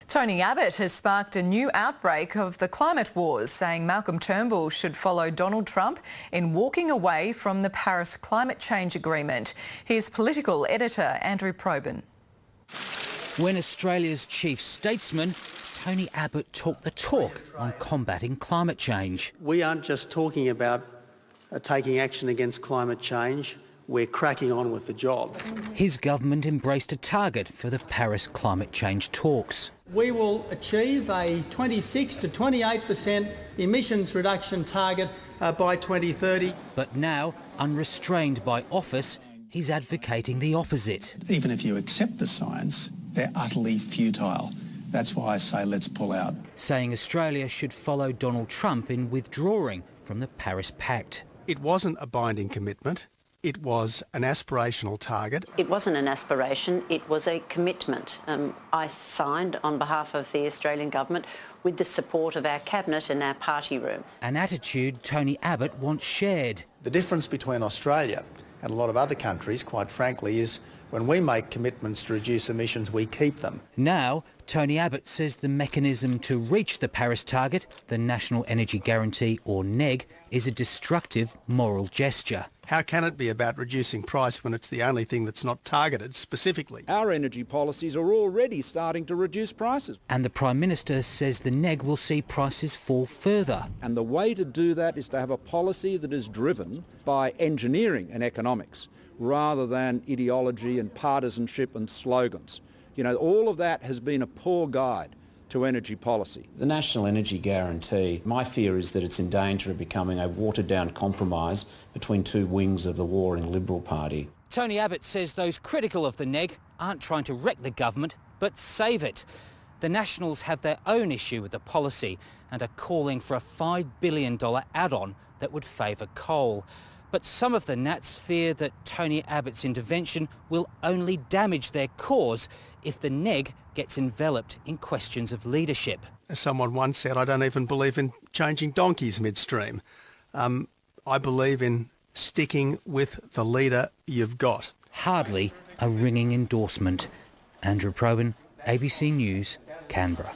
Tony Abbott has sparked a new outbreak of the climate wars, saying Malcolm Turnbull should follow Donald Trump in walking away from the Paris climate change agreement. Here's political editor Andrew Probyn. When Australia's chief statesman, Tony Abbott, talked the talk on combating climate change. We aren't just talking about taking action against climate change, we're cracking on with the job. His government embraced a target for the Paris climate change talks. We will achieve a 26 to 28% emissions reduction target by 2030. But now, unrestrained by office, he's advocating the opposite. Even if you accept the science, they're utterly futile. That's why I say let's pull out. Saying Australia should follow Donald Trump in withdrawing from the Paris Pact. It wasn't a binding commitment. It was an aspirational target. It wasn't an aspiration, it was a commitment. I signed on behalf of the Australian government with the support of our cabinet and our party room. An attitude Tony Abbott wants shared. The difference between Australia and a lot of other countries, quite frankly, is when we make commitments to reduce emissions, we keep them. Now, Tony Abbott says the mechanism to reach the Paris target, the National Energy Guarantee or NEG, is a destructive moral gesture. How can it be about reducing price when it's the only thing that's not targeted specifically? Our energy policies are already starting to reduce prices. And the Prime Minister says the NEG will see prices fall further. And the way to do that is to have a policy that is driven by engineering and economics, rather than ideology and partisanship and slogans. You know, all of that has been a poor guide to energy policy. The National Energy Guarantee, my fear is that it's in danger of becoming a watered-down compromise between two wings of the warring Liberal Party. Tony Abbott says those critical of the NEG aren't trying to wreck the government, but save it. The Nationals have their own issue with the policy and are calling for a $5 billion add-on that would favour coal. But some of the Nats fear that Tony Abbott's intervention will only damage their cause if the NEG gets enveloped in questions of leadership. As someone once said, I don't even believe in changing donkeys midstream. I believe in sticking with the leader you've got. Hardly a ringing endorsement. Andrew Probyn, ABC News, Canberra.